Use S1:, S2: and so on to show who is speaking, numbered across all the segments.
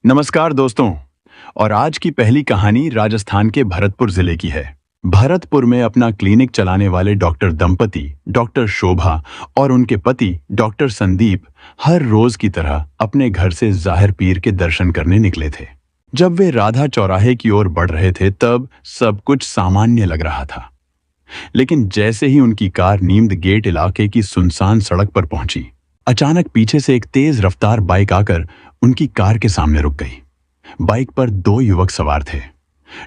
S1: नमस्कार दोस्तों। और आज की पहली कहानी राजस्थान के भरतपुर जिले की है। भरतपुर में अपना क्लिनिक चलाने वाले डॉक्टर दंपति डॉक्टर शोभा और उनके पति डॉक्टर संदीप हर रोज की तरह अपने घर से जाहिर पीर के दर्शन करने निकले थे। जब वे राधा चौराहे की ओर बढ़ रहे थे तब सब कुछ सामान्य लग रहा था, लेकिन जैसे ही उनकी कार नीमद गेट इलाके की सुनसान सड़क पर पहुंची, अचानक पीछे से एक तेज रफ्तार बाइक आकर उनकी कार के सामने रुक गई। बाइक पर दो युवक सवार थे।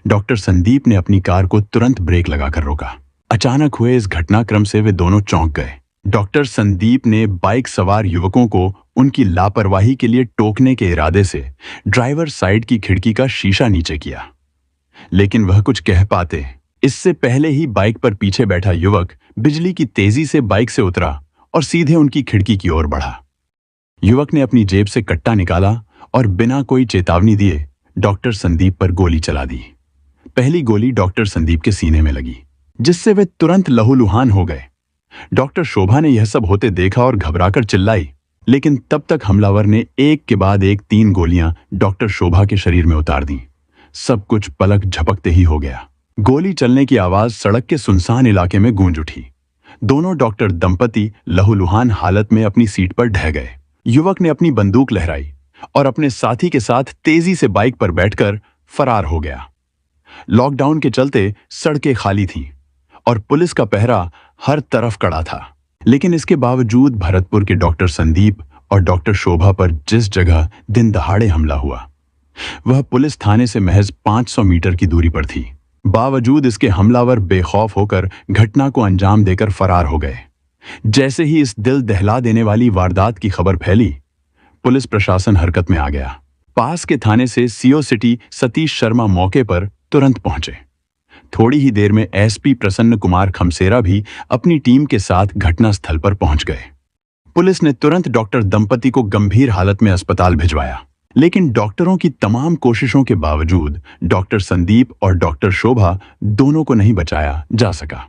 S1: डॉक्टर संदीप ने अपनी कार को तुरंत ब्रेक लगाकर रोका। अचानक हुए इस घटनाक्रम से वे दोनों चौंक गए। डॉक्टर संदीप ने बाइक सवार युवकों को उनकी लापरवाही के लिए टोकने के इरादे से ड्राइवर साइड की खिड़की का शीशा नीचे किया, लेकिन वह कुछ कह पाते इससे पहले ही बाइक पर पीछे बैठा युवक बिजली की तेजी से बाइक से उतरा और सीधे उनकी खिड़की की ओर बढ़ा। युवक ने अपनी जेब से कट्टा निकाला और बिना कोई चेतावनी दिए डॉक्टर संदीप पर गोली चला दी। पहली गोली डॉक्टर संदीप के सीने में लगी, जिससे वे तुरंत लहूलुहान हो गए। डॉक्टर शोभा ने यह सब होते देखा और घबराकर चिल्लाई, लेकिन तब तक हमलावर ने एक के बाद एक 3 गोलियां डॉक्टर शोभा के शरीर में उतार दी। सब कुछ पलक झपकते ही हो गया। गोली चलने की आवाज सड़क के सुनसान इलाके में गूंज उठी। दोनों डॉक्टर दंपति लहूलुहान हालत में अपनी सीट पर ढह गए। युवक ने अपनी बंदूक लहराई और अपने साथी के साथ तेजी से बाइक पर बैठकर फरार हो गया। लॉकडाउन के चलते सड़कें खाली थीं और पुलिस का पहरा हर तरफ कड़ा था, लेकिन इसके बावजूद भरतपुर के डॉक्टर संदीप और डॉक्टर शोभा पर जिस जगह दिन दहाड़े हमला हुआ, वह पुलिस थाने से महज 500 मीटर की दूरी पर थी। बावजूद इसके हमलावर बेखौफ होकर घटना को अंजाम देकर फरार हो गए। जैसे ही इस दिल दहला देने वाली वारदात की खबर फैली, पुलिस प्रशासन हरकत में आ गया। पास के थाने से सीओ सिटी सतीश शर्मा मौके पर तुरंत पहुंचे। थोड़ी ही देर में एसपी प्रसन्न कुमार खमसेरा भी अपनी टीम के साथ घटनास्थल पर पहुंच गए। पुलिस ने तुरंत डॉक्टर दंपति को गंभीर हालत में अस्पताल भिजवाया, लेकिन डॉक्टरों की तमाम कोशिशों के बावजूद डॉक्टर संदीप और डॉक्टर शोभा दोनों को नहीं बचाया जा सका।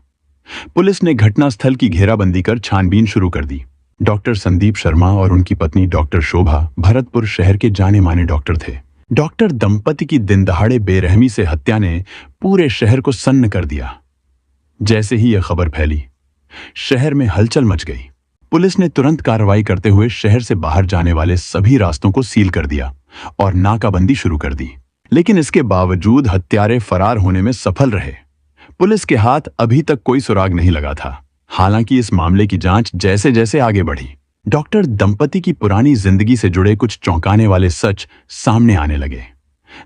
S1: पुलिस ने घटनास्थल की घेराबंदी कर छानबीन शुरू कर दी। डॉक्टर संदीप शर्मा और उनकी पत्नी डॉक्टर शोभा भरतपुर शहर के जाने माने डॉक्टर थे। डॉक्टर दंपति की दिन दहाड़े बेरहमी से हत्या ने पूरे शहर को सन्न कर दिया। जैसे ही यह खबर फैली, शहर में हलचल मच गई। पुलिस ने तुरंत कार्रवाई करते हुए शहर से बाहर जाने वाले सभी रास्तों को सील कर दिया और नाकाबंदी शुरू कर दी, लेकिन इसके बावजूद हत्यारे फरार होने में सफल रहे। पुलिस के हाथ अभी तक कोई सुराग नहीं लगा था। हालांकि इस मामले की जांच जैसे जैसे आगे बढ़ी, डॉक्टर दंपति की पुरानी जिंदगी से जुड़े कुछ चौंकाने वाले सच सामने आने लगे।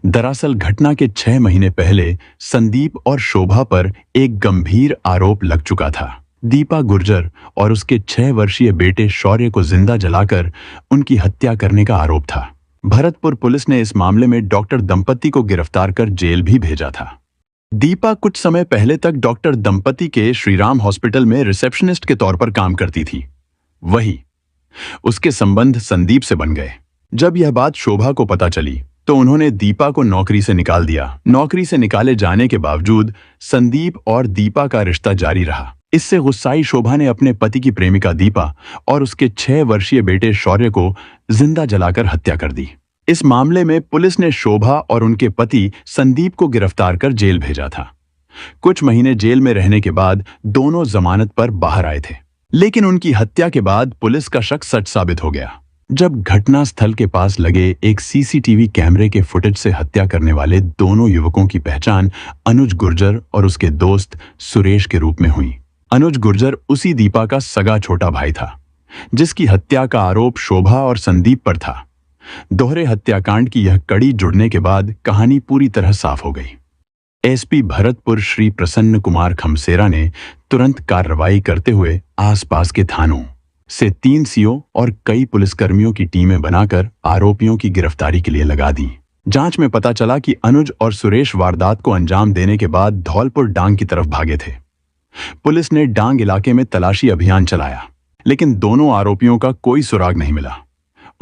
S1: दरअसल घटना के 6 महीने पहले संदीप और शोभा पर एक गंभीर आरोप लग चुका था। दीपा गुर्जर और उसके 6 वर्षीय बेटे शौर्य को जिंदा जलाकर उनकी हत्या करने का आरोप था। भरतपुर पुलिस ने इस मामले में डॉक्टर दंपति को गिरफ्तार कर जेल भी भेजा था। दीपा कुछ समय पहले तक डॉक्टर दंपति के श्रीराम हॉस्पिटल में रिसेप्शनिस्ट के तौर पर काम करती थी। वही उसके संबंध संदीप से बन गए। जब यह बात शोभा को पता चली तो उन्होंने दीपा को नौकरी से निकाल दिया। नौकरी से निकाले जाने के बावजूद संदीप और दीपा का रिश्ता जारी रहा। इससे गुस्साई शोभा ने अपने पति की प्रेमिका दीपा और उसके 6 वर्षीय बेटे शौर्य को जिंदा जलाकर हत्या कर दी। इस मामले में पुलिस ने शोभा और उनके पति संदीप को गिरफ्तार कर जेल भेजा था। कुछ महीने जेल में रहने के बाद दोनों जमानत पर बाहर आए थे, लेकिन उनकी हत्या के बाद पुलिस का शक सच साबित हो गया। जब घटनास्थल के पास लगे एक सीसीटीवी कैमरे के फुटेज से हत्या करने वाले दोनों युवकों की पहचान अनुज गुर्जर और उसके दोस्त सुरेश के रूप में हुई। अनुज गुर्जर उसी दीपा का सगा छोटा भाई था, जिसकी हत्या का आरोप शोभा और संदीप पर था। दोहरे हत्याकांड की यह कड़ी जुड़ने के बाद कहानी पूरी तरह साफ हो गई। एसपी भरतपुर श्री प्रसन्न कुमार खमसेरा ने तुरंत कार्रवाई करते हुए आसपास के थानों से 3 सीओ और कई पुलिसकर्मियों की टीमें बनाकर आरोपियों की गिरफ्तारी के लिए लगा दी। जांच में पता चला कि अनुज और सुरेश वारदात को अंजाम देने के बाद धौलपुर डांग की तरफ भागे थे। पुलिस ने डांग इलाके में तलाशी अभियान चलाया, लेकिन दोनों आरोपियों का कोई सुराग नहीं मिला।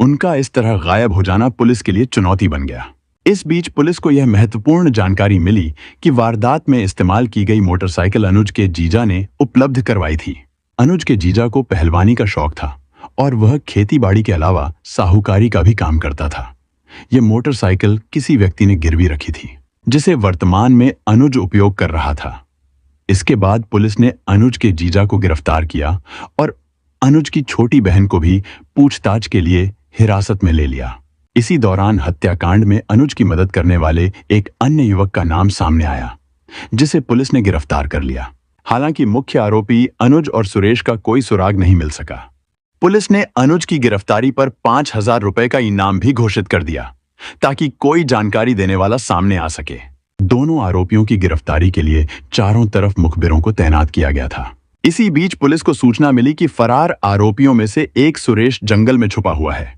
S1: उनका इस तरह गायब हो जाना पुलिस के लिए चुनौती बन गया। इस बीच पुलिस को यह महत्वपूर्ण जानकारी मिली कि वारदात में इस्तेमाल की गई मोटरसाइकिल अनुज के जीजा ने उपलब्ध करवाई थी। अनुज के जीजा को पहलवानी का शौक था और वह खेतीबाड़ी के अलावा साहूकारी का भी काम करता था। ये मोटरसाइकिल किसी व्यक्ति ने गिरवी रखी थी, जिसे वर्तमान में अनुज उपयोग कर रहा था। इसके बाद पुलिस ने अनुज के जीजा को गिरफ्तार किया और अनुज की छोटी बहन को भी पूछताछ के लिए हिरासत में ले लिया। इसी दौरान हत्याकांड में अनुज की मदद करने वाले एक अन्य युवक का नाम सामने आया, जिसे पुलिस ने गिरफ्तार कर लिया। हालांकि मुख्य आरोपी अनुज और सुरेश का कोई सुराग नहीं मिल सका। पुलिस ने अनुज की गिरफ्तारी पर 5,000 रुपए का इनाम भी घोषित कर दिया, ताकि कोई जानकारी देने वाला सामने आ सके। दोनों आरोपियों की गिरफ्तारी के लिए चारों तरफ मुखबिरों को तैनात किया गया था। इसी बीच पुलिस को सूचना मिली कि फरार आरोपियों में से एक सुरेश जंगल में छुपा हुआ है।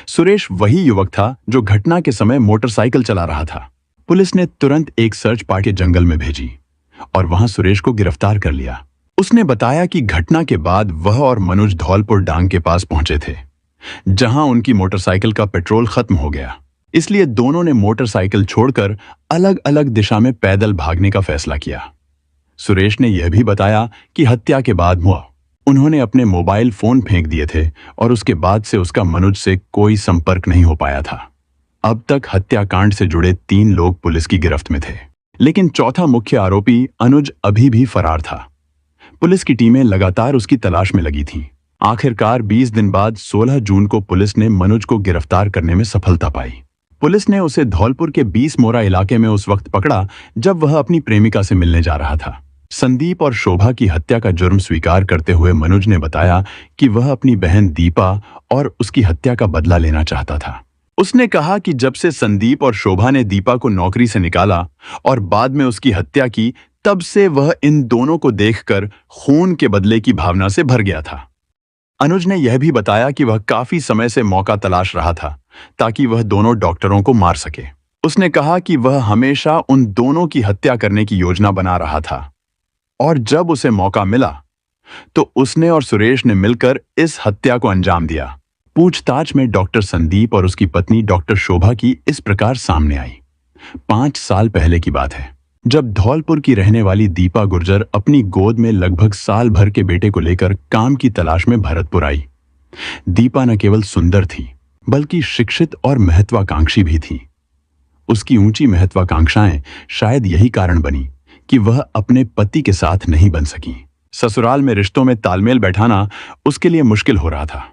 S1: सुरेश वही युवक था जो घटना के समय मोटरसाइकिल चला रहा था। पुलिस ने तुरंत एक सर्च पार्टी जंगल में भेजी और वहां सुरेश को गिरफ्तार कर लिया। उसने बताया कि घटना के बाद वह और मनोज धौलपुर डांग के पास पहुंचे थे, जहां उनकी मोटरसाइकिल का पेट्रोल खत्म हो गया। इसलिए दोनों ने मोटरसाइकिल छोड़कर अलग अलग दिशा में पैदल भागने का फैसला किया। सुरेश ने यह भी बताया कि हत्या के बाद उन्होंने अपने मोबाइल फोन फेंक दिए थे और उसके बाद से उसका मनोज से कोई संपर्क नहीं हो पाया था। अब तक हत्याकांड से जुड़े 3 लोग पुलिस की गिरफ्त में थे, लेकिन चौथा मुख्य आरोपी अनुज अभी भी फरार था। पुलिस की टीमें लगातार उसकी तलाश में लगी थीं। आखिरकार 20 दिन बाद 16 जून को पुलिस ने मनोज को गिरफ्तार करने में सफलता पाई। पुलिस ने उसे धौलपुर के 20 मोरा इलाके में उस वक्त पकड़ा जब वह अपनी प्रेमिका से मिलने जा रहा था। संदीप और शोभा की हत्या का जुर्म स्वीकार करते हुए मनोज ने बताया कि वह अपनी बहन दीपा और उसकी हत्या का बदला लेना चाहता था। उसने कहा कि जब से संदीप और शोभा ने दीपा को नौकरी से निकाला और बाद में उसकी हत्या की, तब से वह इन दोनों को देखकर खून के बदले की भावना से भर गया था। अनुज ने यह भी बताया कि वह काफी समय से मौका तलाश रहा था ताकि वह दोनों डॉक्टरों को मार सके। उसने कहा कि वह हमेशा उन दोनों की हत्या करने की योजना बना रहा था और जब उसे मौका मिला तो उसने और सुरेश ने मिलकर इस हत्या को अंजाम दिया। पूछताछ में डॉक्टर संदीप और उसकी पत्नी डॉक्टर शोभा की इस प्रकार सामने आई। 5 साल पहले की बात है, जब धौलपुर की रहने वाली दीपा गुर्जर अपनी गोद में लगभग साल भर के बेटे को लेकर काम की तलाश में भरतपुर आई। दीपा न केवल सुंदर थी, बल्कि शिक्षित और महत्वाकांक्षी भी थी। उसकी ऊंची महत्वाकांक्षाएं शायद यही कारण बनी कि वह अपने पति के साथ नहीं बन सकी। ससुराल में रिश्तों में तालमेल बैठाना उसके लिए मुश्किल हो रहा था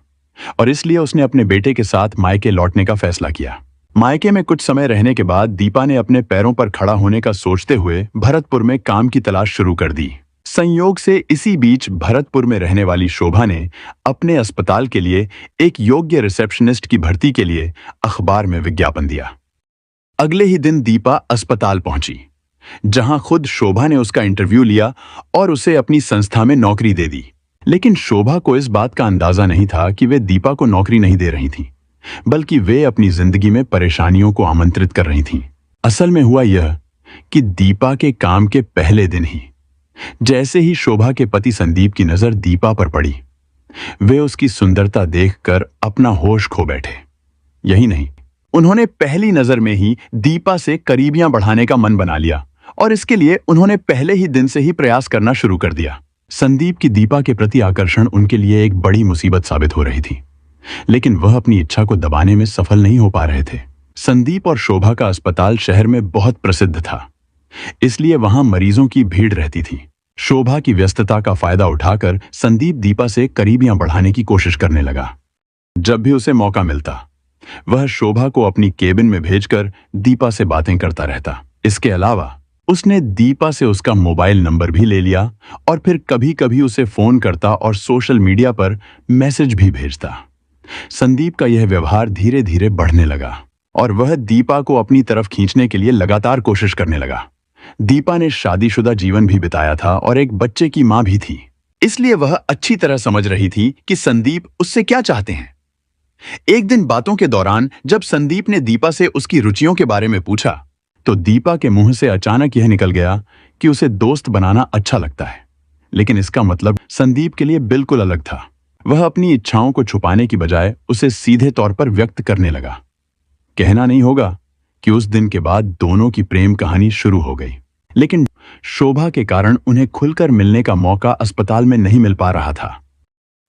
S1: और इसलिए उसने अपने बेटे के साथ मायके लौटने का फैसला किया। मायके में कुछ समय रहने के बाद दीपा ने अपने पैरों पर खड़ा होने का सोचते हुए भरतपुर में काम की तलाश शुरू कर दी। संयोग से इसी बीच भरतपुर में रहने वाली शोभा ने अपने अस्पताल के लिए एक योग्य रिसेप्शनिस्ट की भर्ती के लिए अखबार में विज्ञापन दिया। अगले ही दिन दीपा अस्पताल पहुंची, जहां खुद शोभा ने उसका इंटरव्यू लिया और उसे अपनी संस्था में नौकरी दे दी। लेकिन शोभा को इस बात का अंदाजा नहीं था कि वे दीपा को नौकरी नहीं दे रही थीं, बल्कि वे अपनी जिंदगी में परेशानियों को आमंत्रित कर रही थीं। असल में हुआ यह कि दीपा के काम के पहले दिन ही जैसे ही शोभा के पति संदीप की नजर दीपा पर पड़ी, वे उसकी सुंदरता देखकर अपना होश खो बैठे। यही नहीं, उन्होंने पहली नजर में ही दीपा से करीबियां बढ़ाने का मन बना लिया और इसके लिए उन्होंने पहले ही दिन से ही प्रयास करना शुरू कर दिया। संदीप की दीपा के प्रति आकर्षण उनके लिए एक बड़ी मुसीबत साबित हो रही थी, लेकिन वह अपनी इच्छा को दबाने में सफल नहीं हो पा रहे थे। संदीप और शोभा का अस्पताल शहर में बहुत प्रसिद्ध था, इसलिए वहां मरीजों की भीड़ रहती थी। शोभा की व्यस्तता का फायदा उठाकर संदीप दीपा से करीबियां बढ़ाने की कोशिश करने लगा। जब भी उसे मौका मिलता, वह शोभा को अपनी केबिन में भेजकर दीपा से बातें करता रहता। इसके अलावा उसने दीपा से उसका मोबाइल नंबर भी ले लिया और फिर कभी-कभी उसे फोन करता और सोशल मीडिया पर मैसेज भी भेजता। संदीप का यह व्यवहार धीरे धीरे बढ़ने लगा और वह दीपा को अपनी तरफ खींचने के लिए लगातार कोशिश करने लगा। दीपा ने शादीशुदा जीवन भी बिताया था और एक बच्चे की मां भी थी, इसलिए वह अच्छी तरह समझ रही थी कि संदीप उससे क्या चाहते हैं। एक दिन बातों के दौरान जब संदीप ने दीपा से उसकी रुचियों के बारे में पूछा, तो दीपा के मुंह से अचानक यह निकल गया कि उसे दोस्त बनाना अच्छा लगता है। लेकिन इसका मतलब संदीप के लिए बिल्कुल अलग था। वह अपनी इच्छाओं को छुपाने की बजाय उसे सीधे तौर पर व्यक्त करने लगा। कहना नहीं होगा कि उस दिन के बाद दोनों की प्रेम कहानी शुरू हो गई, लेकिन शोभा के कारण उन्हें खुलकर मिलने का मौका अस्पताल में नहीं मिल पा रहा था।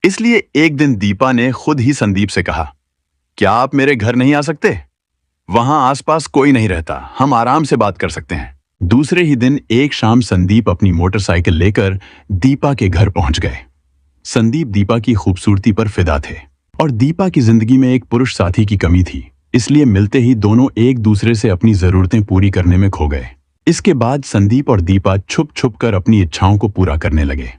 S1: इसलिए एक दिन दीपा ने खुद ही संदीप से कहा, क्या आप मेरे घर नहीं आ सकते? वहां आसपास कोई नहीं रहता, हम आराम से बात कर सकते हैं। दूसरे ही दिन एक शाम संदीप अपनी मोटरसाइकिल लेकर दीपा के घर पहुंच गए। संदीप दीपा की खूबसूरती पर फिदा थे और दीपा की जिंदगी में एक पुरुष साथी की कमी थी, इसलिए मिलते ही दोनों एक दूसरे से अपनी जरूरतें पूरी करने में खो गए। इसके बाद संदीप और दीपा छुप छुप कर अपनी इच्छाओं को पूरा करने लगे।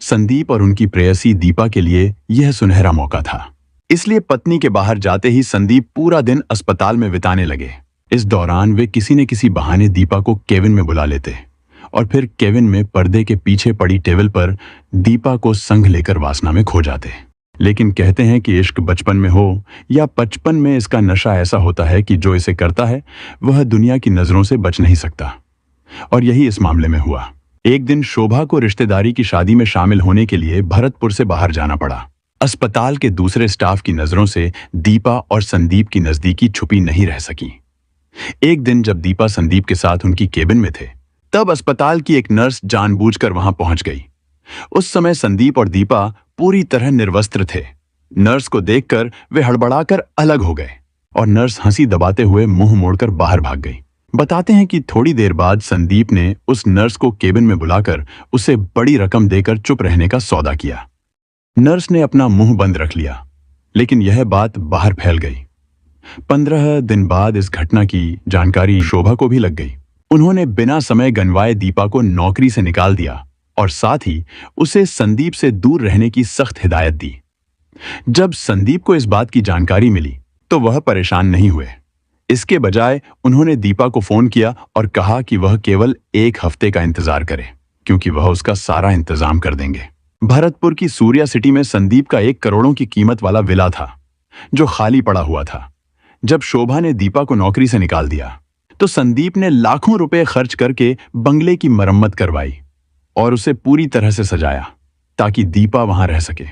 S1: संदीप और उनकी प्रेयसी दीपा के लिए यह सुनहरा मौका था, इसलिए पत्नी के बाहर जाते ही संदीप पूरा दिन अस्पताल में बिताने लगे। इस दौरान वे किसी न किसी बहाने दीपा को केबिन में बुला लेते और फिर केबिन में पर्दे के पीछे पड़ी टेबल पर दीपा को संग लेकर वासना में खो जाते। लेकिन कहते हैं कि इश्क बचपन में हो या बचपन में, इसका नशा ऐसा होता है कि जो इसे करता है वह दुनिया की नजरों से बच नहीं सकता। और यही इस मामले में हुआ। एक दिन शोभा को रिश्तेदारी की शादी में शामिल होने के लिए भरतपुर से बाहर जाना पड़ा। अस्पताल के दूसरे स्टाफ की नजरों से दीपा और संदीप की नजदीकी छुपी नहीं रह सकी। एक दिन जब दीपा संदीप के साथ उनकी केबिन में थे, तब अस्पताल की एक नर्स जानबूझकर वहां पहुंच गई। उस समय संदीप और दीपा पूरी तरह निर्वस्त्र थे। नर्स को देखकर वे हड़बड़ाकर अलग हो गए और नर्स हंसी दबाते हुए मुंह मोड़कर बाहर भाग गई। बताते हैं कि थोड़ी देर बाद संदीप ने उस नर्स को केबिन में बुलाकर उसे बड़ी रकम देकर चुप रहने का सौदा किया। नर्स ने अपना मुंह बंद रख लिया, लेकिन यह बात बाहर फैल गई। 15 दिन बाद इस घटना की जानकारी शोभा को भी लग गई। उन्होंने बिना समय गंवाए दीपा को नौकरी से निकाल दिया और साथ ही उसे संदीप से दूर रहने की सख्त हिदायत दी। जब संदीप को इस बात की जानकारी मिली तो वह परेशान नहीं हुए। इसके बजाय उन्होंने दीपा को फोन किया और कहा कि वह केवल 1 हफ्ते का इंतजार करे, क्योंकि वह उसका सारा इंतजाम कर देंगे। भरतपुर की सूर्या सिटी में संदीप का 1 करोड़ों की कीमत वाला विला था, जो खाली पड़ा हुआ था। जब शोभा ने दीपा को नौकरी से निकाल दिया तो संदीप ने लाखों रुपए खर्च करके बंगले की मरम्मत करवाई और उसे पूरी तरह से सजाया ताकि दीपा वहां रह सके।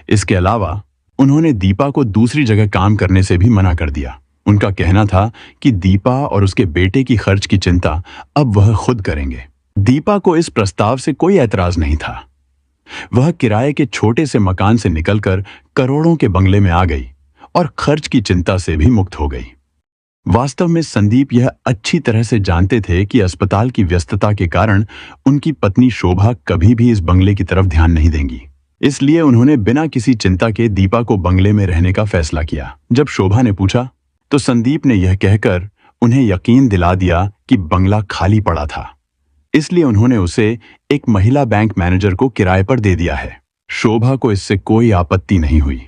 S1: इसके अलावा उन्होंने दीपा को दूसरी जगह काम करने से भी मना कर दिया। उनका कहना था कि दीपा और उसके बेटे की खर्च की चिंता अब वह खुद करेंगे। दीपा को इस प्रस्ताव से कोई ऐतराज नहीं था। वह किराए के छोटे से मकान से निकलकर करोड़ों के बंगले में आ गई और खर्च की चिंता से भी मुक्त हो गई। वास्तव में संदीप यह अच्छी तरह से जानते थे कि अस्पताल की व्यस्तता के कारण उनकी पत्नी शोभा कभी भी इस बंगले की तरफ ध्यान नहीं देंगी। इसलिए उन्होंने बिना किसी चिंता के दीपा को बंगले में रहने का फैसला किया। जब शोभा ने पूछा तो संदीप ने यह कहकर उन्हें यकीन दिला दिया कि बंगला खाली पड़ा था, इसलिए उन्होंने उसे एक महिला बैंक मैनेजर को किराए पर दे दिया है। शोभा को इससे कोई आपत्ति नहीं हुई।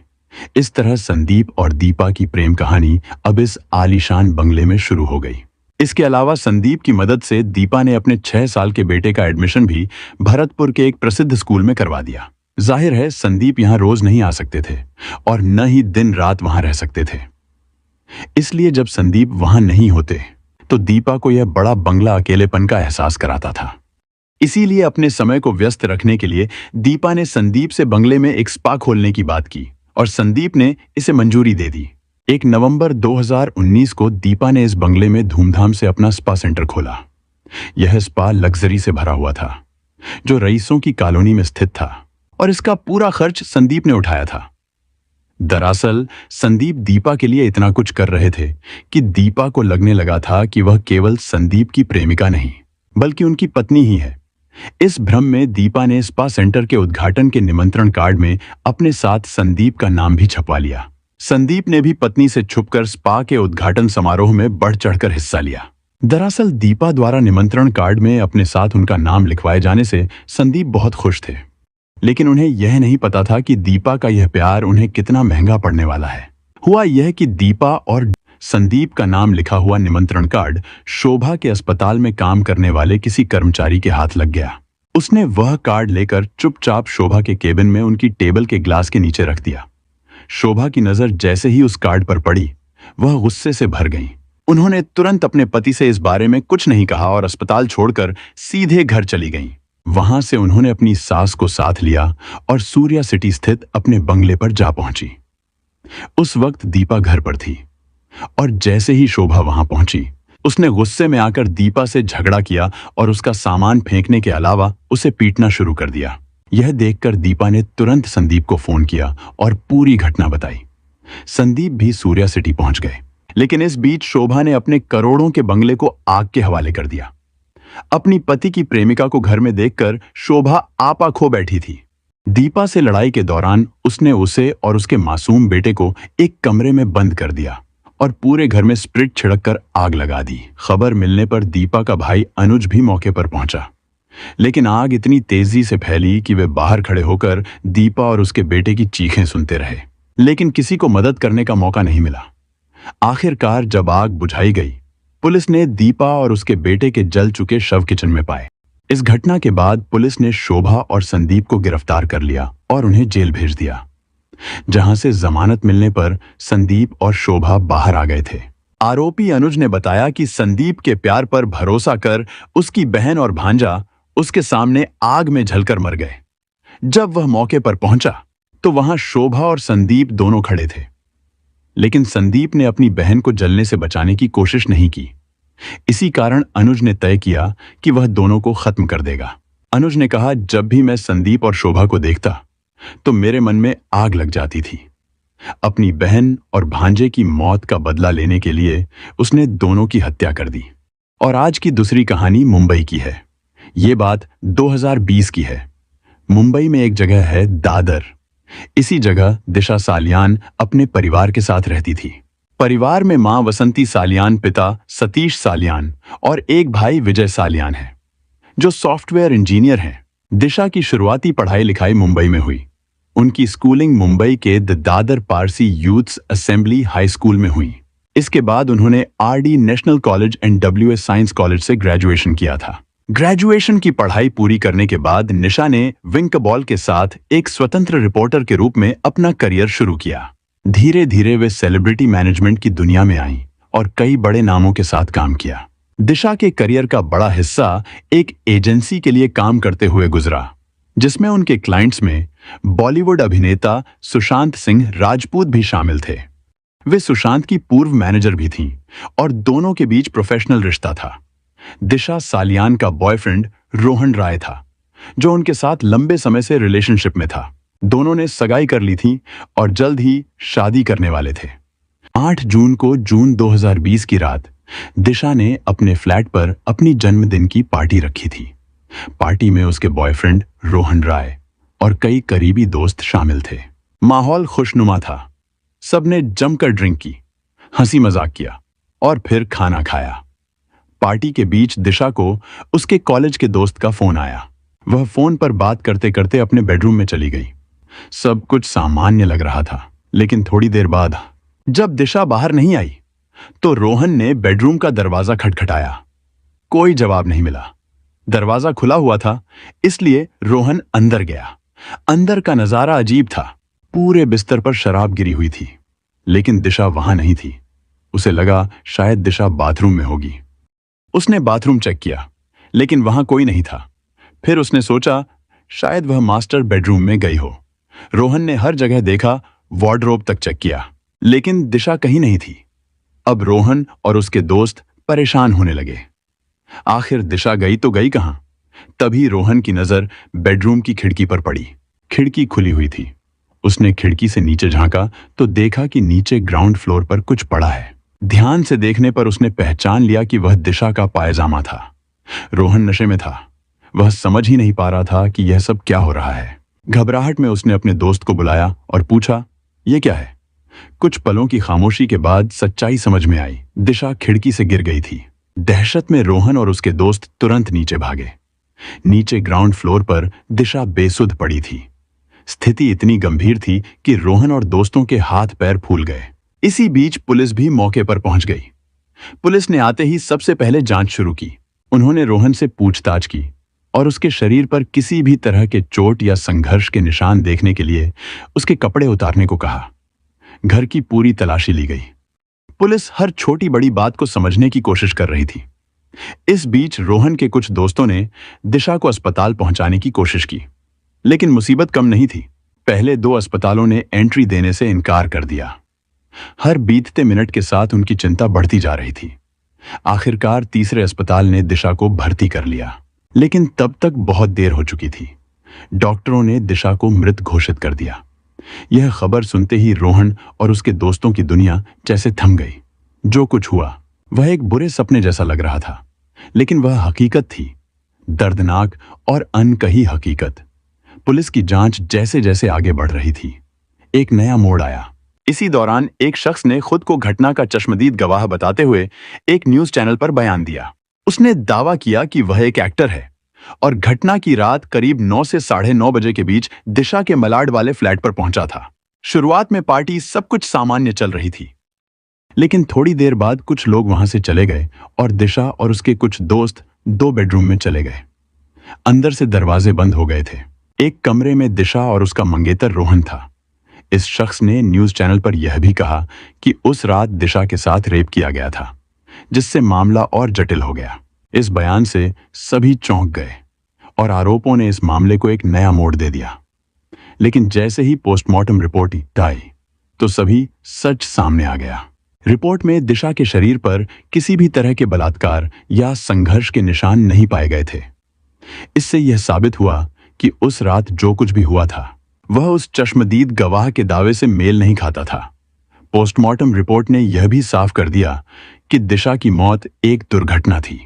S1: इस तरह संदीप और दीपा की प्रेम कहानी अब इस आलीशान बंगले में शुरू हो गई। इसके अलावा संदीप की मदद से दीपा ने अपने 6 साल के बेटे का एडमिशन भी भरतपुर के एक प्रसिद्ध स्कूल में करवा दिया। जाहिर है संदीप यहाँ रोज नहीं आ सकते थे और न ही दिन रात वहां रह सकते थे, इसलिए जब संदीप वहां नहीं होते तो दीपा को यह बड़ा बंगला अकेलेपन का एहसास कराता था। इसीलिए अपने समय को व्यस्त रखने के लिए दीपा ने संदीप से बंगले में एक स्पा खोलने की बात की और संदीप ने इसे मंजूरी दे दी। 1 नवंबर 2019 को दीपा ने इस बंगले में धूमधाम से अपना स्पा सेंटर खोला। यह स्पा लग्जरी से भरा हुआ था, जो रईसों की कॉलोनी में स्थित था, और इसका पूरा खर्च संदीप ने उठाया था। दरअसल संदीप दीपा के लिए इतना कुछ कर रहे थे कि दीपा को लगने लगा था कि वह केवल संदीप की प्रेमिका नहीं, बल्कि उनकी पत्नी ही है। इस भ्रम में दीपा ने स्पा सेंटर के उद्घाटन के निमंत्रण कार्ड में अपने साथ संदीप का नाम भी छपवा लिया। संदीप ने भी पत्नी से छुपकर स्पा के उद्घाटन समारोह में बढ़ चढ़कर हिस्सा लिया। दरअसल दीपा द्वारा निमंत्रण कार्ड में अपने साथ उनका नाम लिखवाए जाने से संदीप बहुत खुश थे, लेकिन उन्हें यह नहीं पता था कि दीपा का यह प्यार उन्हें कितना महंगा पड़ने वाला है। हुआ यह कि दीपा और संदीप का नाम लिखा हुआ निमंत्रण कार्ड शोभा के अस्पताल में काम करने वाले किसी कर्मचारी के हाथ लग गया। उसने वह कार्ड लेकर चुपचाप शोभा के केबिन में उनकी टेबल के ग्लास के नीचे रख दिया। शोभा की नजर जैसे ही उस कार्ड पर पड़ी, वह गुस्से से भर गई। उन्होंने तुरंत अपने पति से इस बारे में कुछ नहीं कहा और अस्पताल छोड़कर सीधे घर चली गईं। वहां से उन्होंने अपनी सास को साथ लिया और सूर्या सिटी स्थित अपने बंगले पर जा पहुंची। उस वक्त दीपा घर पर थी और जैसे ही शोभा वहां पहुंची, उसने गुस्से में आकर दीपा से झगड़ा किया और उसका सामान फेंकने के अलावा उसे पीटना शुरू कर दिया। यह देखकर दीपा ने तुरंत संदीप को फोन किया और पूरी घटना बताई। संदीप भी सूर्या सिटी पहुंच गए। लेकिन इस बीच शोभा ने अपने करोड़ों के बंगले को आग के हवाले कर दिया। अपनी पति की प्रेमिका को घर में देखकर शोभा आपा खो बैठी थी। दीपा से लड़ाई के दौरान उसने उसे और उसके मासूम बेटे को एक कमरे में बंद कर दिया और पूरे घर में स्प्रिट छिड़क कर आग लगा दी। खबर मिलने पर दीपा का भाई अनुज भी मौके पर पहुंचा, लेकिन आग इतनी तेजी से फैली कि वे बाहर खड़े होकर दीपा और उसके बेटे की चीखें सुनते रहे, लेकिन किसी को मदद करने का मौका नहीं मिला। आखिरकार जब आग बुझाई गई, पुलिस ने दीपा और उसके बेटे के जल चुके शव किचन में पाए। इस घटना के बाद पुलिस ने शोभा और संदीप को गिरफ्तार कर लिया और उन्हें जेल भेज दिया, जहां से जमानत मिलने पर संदीप और शोभा बाहर आ गए थे। आरोपी अनुज ने बताया कि संदीप के प्यार पर भरोसा कर उसकी बहन और भांजा उसके सामने आग में जलकर मर गए। जब वह मौके पर पहुंचा तो वहां शोभा और संदीप दोनों खड़े थे, लेकिन संदीप ने अपनी बहन को जलने से बचाने की कोशिश नहीं की। इसी कारण अनुज ने तय किया कि वह दोनों को खत्म कर देगा। अनुज ने कहा, जब भी मैं संदीप और शोभा को देखता तो मेरे मन में आग लग जाती थी। अपनी बहन और भांजे की मौत का बदला लेने के लिए उसने दोनों की हत्या कर दी। और आज की दूसरी कहानी मुंबई की है। ये बात 2020 की है। मुंबई में एक जगह है दादर। इसी जगह दिशा सालियान अपने परिवार के साथ रहती थी। परिवार में मां वसंती सालियान, पिता सतीश सालियान और एक भाई विजय सालियान है, जो सॉफ्टवेयर इंजीनियर हैं। दिशा की शुरुआती पढ़ाई लिखाई मुंबई में हुई। उनकी स्कूलिंग मुंबई के the Dadar Parsi youths assembly high school में हुई। इसके बाद उन्होंने RD national college and WS science college से ग्रेजुएशन किया था। ग्रेजुएशन की पढ़ाई पूरी करने के बाद निशा ने विंक बॉल के साथ एक स्वतंत्र रिपोर्टर के रूप में अपना करियर शुरू किया। धीरे धीरे वे सेलिब्रिटी मैनेजमेंट की दुनिया में आईं और कई बड़े नामों के साथ काम किया। दिशा के करियर का बड़ा हिस्सा एक एजेंसी के लिए काम करते हुए गुजरा, जिसमें उनके क्लाइंट्स में बॉलीवुड अभिनेता सुशांत सिंह राजपूत भी शामिल थे। वे सुशांत की पूर्व मैनेजर भी थीं और दोनों के बीच प्रोफेशनल रिश्ता था। दिशा सालियान का बॉयफ्रेंड रोहन राय था, जो उनके साथ लंबे समय से रिलेशनशिप में था। दोनों ने सगाई कर ली थी और जल्द ही शादी करने वाले थे। 8 जून को जून 2020 की रात दिशा ने अपने फ्लैट पर अपनी जन्मदिन की पार्टी रखी थी। पार्टी में उसके बॉयफ्रेंड रोहन राय और कई करीबी दोस्त शामिल थे। माहौल खुशनुमा था। सबने जमकर ड्रिंक की, हंसी मजाक किया और फिर खाना खाया। पार्टी के बीच दिशा को उसके कॉलेज के दोस्त का फोन आया। वह फोन पर बात करते करते अपने बेडरूम में चली गई। सब कुछ सामान्य लग रहा था, लेकिन थोड़ी देर बाद जब दिशा बाहर नहीं आई तो रोहन ने बेडरूम का दरवाजा खटखटाया। कोई जवाब नहीं मिला। दरवाजा खुला हुआ था, इसलिए रोहन अंदर गया। अंदर का नजारा अजीब था। पूरे बिस्तर पर शराब गिरी हुई थी, लेकिन दिशा वहां नहीं थी। उसे लगा शायद दिशा बाथरूम में होगी। उसने बाथरूम चेक किया, लेकिन वहां कोई नहीं था। फिर उसने सोचा शायद वह मास्टर बेडरूम में गई हो। रोहन ने हर जगह देखा, वार्डरोब तक चेक किया, लेकिन दिशा कहीं नहीं थी। अब रोहन और उसके दोस्त परेशान होने लगे। आखिर दिशा गई तो गई कहां? तभी रोहन की नजर बेडरूम की खिड़की पर पड़ी। खिड़की खुली हुई थी। उसने खिड़की से नीचे झांका तो देखा कि नीचे ग्राउंड फ्लोर पर कुछ पड़ा है। ध्यान से देखने पर उसने पहचान लिया कि वह दिशा का पायजामा था। रोहन नशे में था। वह समझ ही नहीं पा रहा था कि यह सब क्या हो रहा है। घबराहट में उसने अपने दोस्त को बुलाया और पूछा, यह क्या है? कुछ पलों की खामोशी के बाद सच्चाई समझ में आई। दिशा खिड़की से गिर गई थी। दहशत में रोहन और उसके दोस्त तुरंत नीचे भागे। नीचे ग्राउंड फ्लोर पर दिशा बेसुध पड़ी थी। स्थिति इतनी गंभीर थी कि रोहन और दोस्तों के हाथ पैर फूल गए। इसी बीच पुलिस भी मौके पर पहुंच गई। पुलिस ने आते ही सबसे पहले जांच शुरू की। उन्होंने रोहन से पूछताछ की और उसके शरीर पर किसी भी तरह के चोट या संघर्ष के निशान देखने के लिए उसके कपड़े उतारने को कहा। घर की पूरी तलाशी ली गई। पुलिस हर छोटी बड़ी बात को समझने की कोशिश कर रही थी। इस बीच रोहन के कुछ दोस्तों ने दिशा को अस्पताल पहुंचाने की कोशिश की, लेकिन मुसीबत कम नहीं थी। पहले 2 अस्पतालों ने एंट्री देने से इनकार कर दिया। हर बीतते मिनट के साथ उनकी चिंता बढ़ती जा रही थी। आखिरकार तीसरे अस्पताल ने दिशा को भर्ती कर लिया, लेकिन तब तक बहुत देर हो चुकी थी। डॉक्टरों ने दिशा को मृत घोषित कर दिया। यह खबर सुनते ही रोहन और उसके दोस्तों की दुनिया जैसे थम गई। जो कुछ हुआ वह एक बुरे सपने जैसा लग रहा था, लेकिन वह हकीकत थी, दर्दनाक और अनकही हकीकत। पुलिस की जांच जैसे जैसे आगे बढ़ रही थी, एक नया मोड़ आया। इसी दौरान एक शख्स ने खुद को घटना का चश्मदीद गवाह बताते हुए एक न्यूज चैनल पर बयान दिया। उसने दावा किया कि वह एक एक्टर है और घटना की रात करीब 9 से 9:30 बजे के बीच दिशा के मलाड वाले फ्लैट पर पहुंचा था। शुरुआत में पार्टी सब कुछ सामान्य चल रही थी, लेकिन थोड़ी देर बाद कुछ लोग वहां से चले गए और दिशा और उसके कुछ दोस्त 2 बेडरूम में चले गए। अंदर से दरवाजे बंद हो गए थे। एक कमरे में दिशा और उसका मंगेतर रोहन था। इस शख्स ने न्यूज चैनल पर यह भी कहा कि उस रात दिशा के साथ रेप किया गया था, जिससे मामला और जटिल हो गया। इस बयान से सभी चौंक गए और आरोपों ने इस मामले को एक नया मोड़ दे दिया। लेकिन जैसे ही पोस्टमार्टम रिपोर्ट आई तो सभी सच सामने आ गया। रिपोर्ट में दिशा के शरीर पर किसी भी तरह के बलात्कार या संघर्ष के निशान नहीं पाए गए थे। इससे यह साबित हुआ कि उस रात जो कुछ भी हुआ था वह उस चश्मदीद गवाह के दावे से मेल नहीं खाता था। पोस्टमार्टम रिपोर्ट ने यह भी साफ कर दिया कि दिशा की मौत एक दुर्घटना थी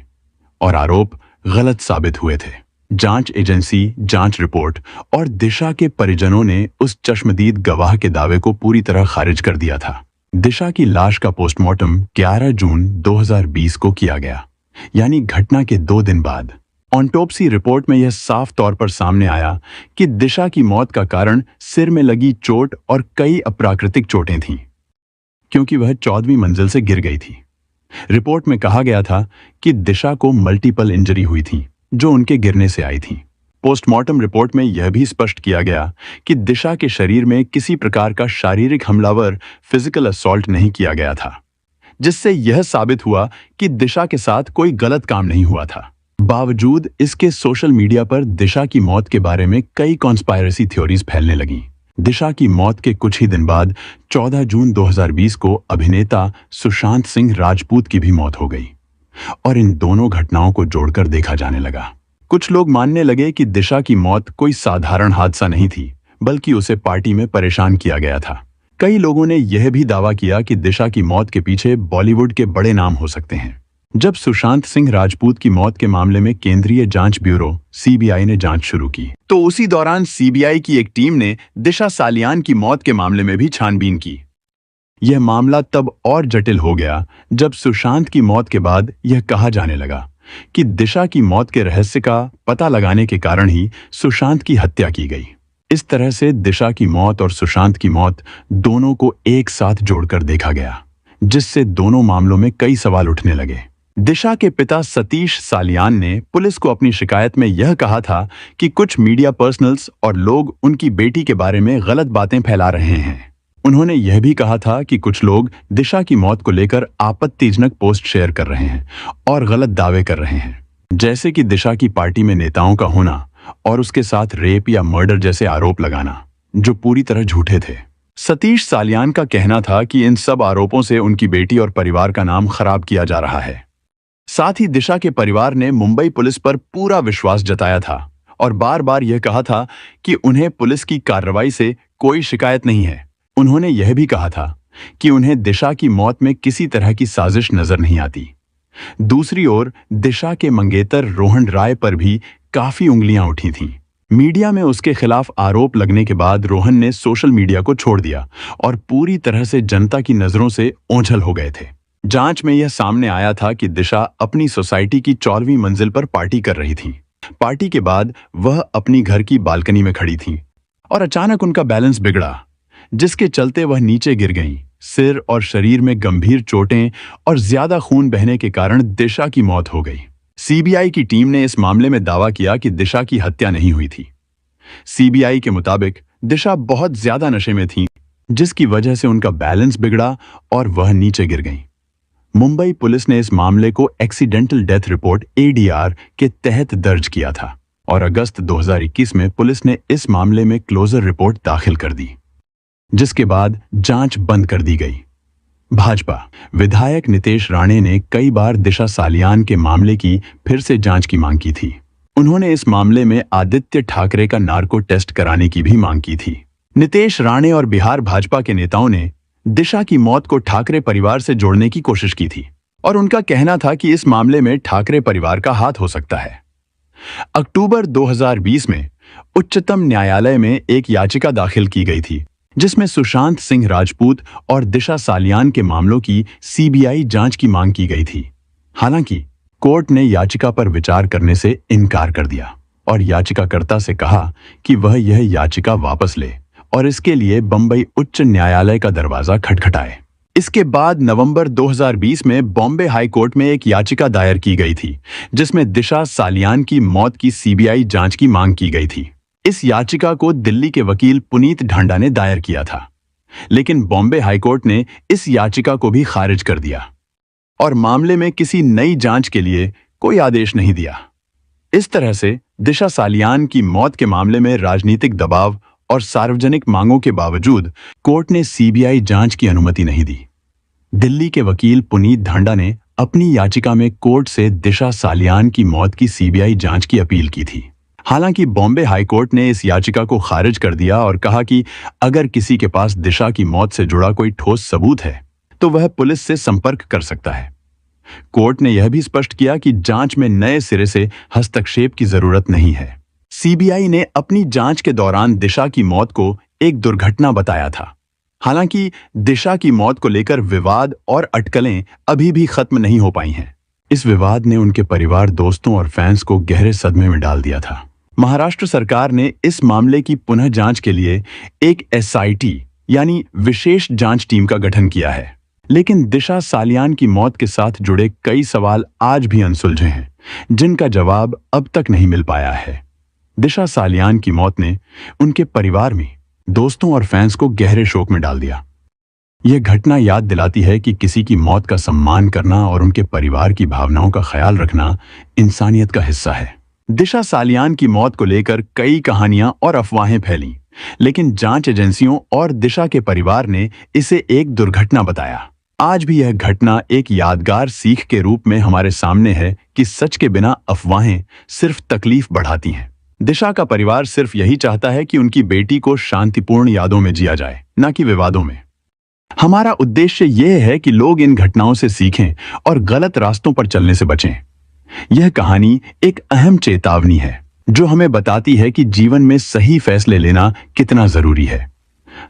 S1: और आरोप गलत साबित हुए थे। जांच एजेंसी, जांच रिपोर्ट और दिशा के परिजनों ने उस चश्मदीद गवाह के दावे को पूरी तरह खारिज कर दिया था। दिशा की लाश का पोस्टमार्टम 11 जून 2020 को किया गया, यानी घटना के 2 दिन बाद। ऑटोप्सी रिपोर्ट में यह साफ तौर पर सामने आया कि दिशा की मौत का कारण सिर में लगी चोट और कई अप्राकृतिक चोटें थीं, क्योंकि वह 14वीं मंजिल से गिर गई थी। रिपोर्ट में कहा गया था कि दिशा को मल्टीपल इंजरी हुई थी जो उनके गिरने से आई थी। पोस्टमार्टम रिपोर्ट में यह भी स्पष्ट किया गया कि दिशा के शरीर में किसी प्रकार का शारीरिक हमलावर फिजिकल असॉल्ट नहीं किया गया था, जिससे यह साबित हुआ कि दिशा के साथ कोई गलत काम नहीं हुआ था। बावजूद इसके सोशल मीडिया पर दिशा की मौत के बारे में कई कॉन्स्पायरेसी थ्योरीज फैलने लगीं। दिशा की मौत के कुछ ही दिन बाद 14 जून 2020 को अभिनेता सुशांत सिंह राजपूत की भी मौत हो गई और इन दोनों घटनाओं को जोड़कर देखा जाने लगा। कुछ लोग मानने लगे कि दिशा की मौत कोई साधारण हादसा नहीं थी, बल्कि उसे पार्टी में परेशान किया गया था। कई लोगों ने यह भी दावा किया कि दिशा की मौत के पीछे बॉलीवुड के बड़े नाम हो सकते हैं। जब सुशांत सिंह राजपूत की मौत के मामले में केंद्रीय जांच ब्यूरो (सीबीआई) ने जांच शुरू की, तो उसी दौरान सीबीआई की एक टीम ने दिशा सालियान की मौत के मामले में भी छानबीन की। यह मामला तब और जटिल हो गया जब सुशांत की मौत के बाद यह कहा जाने लगा कि दिशा की मौत के रहस्य का पता लगाने के कारण ही सुशांत की हत्या की गई। इस तरह से दिशा की मौत और सुशांत की मौत दोनों को एक साथ जोड़कर देखा गया, जिससे दोनों मामलों में कई सवाल उठने लगे। दिशा के पिता सतीश सालियान ने पुलिस को अपनी शिकायत में यह कहा था कि कुछ मीडिया पर्सनल्स और लोग उनकी बेटी के बारे में गलत बातें फैला रहे हैं। उन्होंने यह भी कहा था कि कुछ लोग दिशा की मौत को लेकर आपत्तिजनक पोस्ट शेयर कर रहे हैं और गलत दावे कर रहे हैं, जैसे कि दिशा की पार्टी में नेताओं का होना और उसके साथ रेप या मर्डर जैसे आरोप लगाना, जो पूरी तरह झूठे थे। सतीश सालियान का कहना था कि इन सब आरोपों से उनकी बेटी और परिवार का नाम खराब किया जा रहा है। साथ ही दिशा के परिवार ने मुंबई पुलिस पर पूरा विश्वास जताया था और बार बार यह कहा था कि उन्हें पुलिस की कार्रवाई से कोई शिकायत नहीं है। उन्होंने यह भी कहा था कि उन्हें दिशा की मौत में किसी तरह की साजिश नजर नहीं आती। दूसरी ओर दिशा के मंगेतर रोहन राय पर भी काफी उंगलियां उठी थीं। मीडिया में उसके खिलाफ आरोप लगने के बाद रोहन ने सोशल मीडिया को छोड़ दिया और पूरी तरह से जनता की नजरों से ओझल हो गए थे। जांच में यह सामने आया था कि दिशा अपनी सोसाइटी की 14वीं मंजिल पर पार्टी कर रही थी। पार्टी के बाद वह अपनी घर की बालकनी में खड़ी थी और अचानक उनका बैलेंस बिगड़ा, जिसके चलते वह नीचे गिर गईं। सिर और शरीर में गंभीर चोटें और ज्यादा खून बहने के कारण दिशा की मौत हो गई। सीबीआई की टीम ने इस मामले में दावा किया कि दिशा की हत्या नहीं हुई थी। सीबीआई के मुताबिक दिशा बहुत ज्यादा नशे में थी, जिसकी वजह से उनका बैलेंस बिगड़ा और वह नीचे गिर गईं। मुंबई पुलिस ने इस मामले को एक्सीडेंटल डेथ रिपोर्ट (ADR) के तहत दर्ज किया था और अगस्त 2021 में पुलिस ने इस मामले में क्लोजर रिपोर्ट दाखिल कर दी, जिसके बाद जांच बंद कर दी गई। भाजपा विधायक नितेश राणे ने कई बार दिशा सालियान के मामले की फिर से जांच की मांग की थी। उन्होंने इस मामले में आदित्य ठाकरे का नार्को टेस्ट कराने की भी मांग की थी। नितेश राणे और बिहार भाजपा के नेताओं ने दिशा की मौत को ठाकरे परिवार से जोड़ने की कोशिश की थी और उनका कहना था कि इस मामले में ठाकरे परिवार का हाथ हो सकता है। अक्टूबर 2020 में उच्चतम न्यायालय में एक याचिका दाखिल की गई थी जिसमें सुशांत सिंह राजपूत और दिशा सालियान के मामलों की सीबीआई जांच की मांग की गई थी। हालांकि कोर्ट ने याचिका पर विचार करने से इनकार कर दिया और याचिकाकर्ता से कहा कि वह यह याचिका वापस ले और इसके लिए बंबई उच्च न्यायालय का दरवाजा खटखटाए। इसके बाद नवंबर 2020 में बॉम्बे हाई कोर्ट में एक याचिका दायर की गई थी जिसमें दिशा सालियान की मौत की सीबीआई जांच की मांग की गई थी। इस याचिका को दिल्ली के वकील पुनीत ढांडा ने दायर किया था, लेकिन बॉम्बे हाई कोर्ट ने इस याचिका को भी खारिज कर दिया और मामले में किसी नई जांच के लिए कोई आदेश नहीं दिया। इस तरह से दिशा सालियान की मौत के मामले में राजनीतिक दबाव और सार्वजनिक मांगों के बावजूद कोर्ट ने सीबीआई जांच की अनुमति नहीं दी। दिल्ली के वकील पुनीत ढांडा ने अपनी याचिका में कोर्ट से दिशा सालियान की मौत की सीबीआई जांच की अपील की थी। हालांकि बॉम्बे हाई कोर्ट ने इस याचिका को खारिज कर दिया और कहा कि अगर किसी के पास दिशा की मौत से जुड़ा कोई ठोस सबूत है तो वह पुलिस से संपर्क कर सकता है। कोर्ट ने यह भी स्पष्ट किया कि जांच में नए सिरे से हस्तक्षेप की जरूरत नहीं है। सीबीआई ने अपनी जांच के दौरान दिशा की मौत को एक दुर्घटना बताया था। हालांकि दिशा की मौत को लेकर विवाद और अटकलें अभी भी खत्म नहीं हो पाई हैं। इस विवाद ने उनके परिवार, दोस्तों और फैंस को गहरे सदमे में डाल दिया था। महाराष्ट्र सरकार ने इस मामले की पुनः जांच के लिए एक एसआईटी यानी विशेष जांच टीम का गठन किया है, लेकिन दिशा सालियान की मौत के साथ जुड़े कई सवाल आज भी अनसुलझे हैं, जिनका जवाब अब तक नहीं मिल पाया है। दिशा सालियान की मौत ने उनके परिवार में, दोस्तों और फैंस को गहरे शोक में डाल दिया। यह घटना याद दिलाती है कि किसी की मौत का सम्मान करना और उनके परिवार की भावनाओं का ख्याल रखना इंसानियत का हिस्सा है। दिशा सालियान की मौत को लेकर कई कहानियां और अफवाहें फैलीं, लेकिन जांच एजेंसियों और दिशा के परिवार ने इसे एक दुर्घटना बताया। आज भी यह घटना एक यादगार सीख के रूप में हमारे सामने है कि सच के बिना अफवाहें सिर्फ तकलीफ बढ़ाती हैं। दिशा का परिवार सिर्फ यही चाहता है कि उनकी बेटी को शांतिपूर्ण यादों में जिया जाए, न कि विवादों में। हमारा उद्देश्य यह है कि लोग इन घटनाओं से सीखें और गलत रास्तों पर चलने से बचें। यह कहानी एक अहम चेतावनी है जो हमें बताती है कि जीवन में सही फैसले लेना कितना जरूरी है।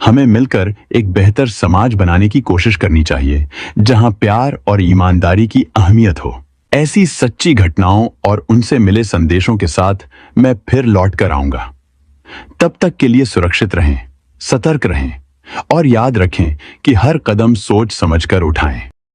S1: हमें मिलकर एक बेहतर समाज बनाने की कोशिश करनी चाहिए जहां प्यार और ईमानदारी की अहमियत हो। ऐसी सच्ची घटनाओं और उनसे मिले संदेशों के साथ मैं फिर लौट कर आऊंगा। तब तक के लिए सुरक्षित रहें, सतर्क रहें और याद रखें कि हर कदम सोच समझकर उठाएं।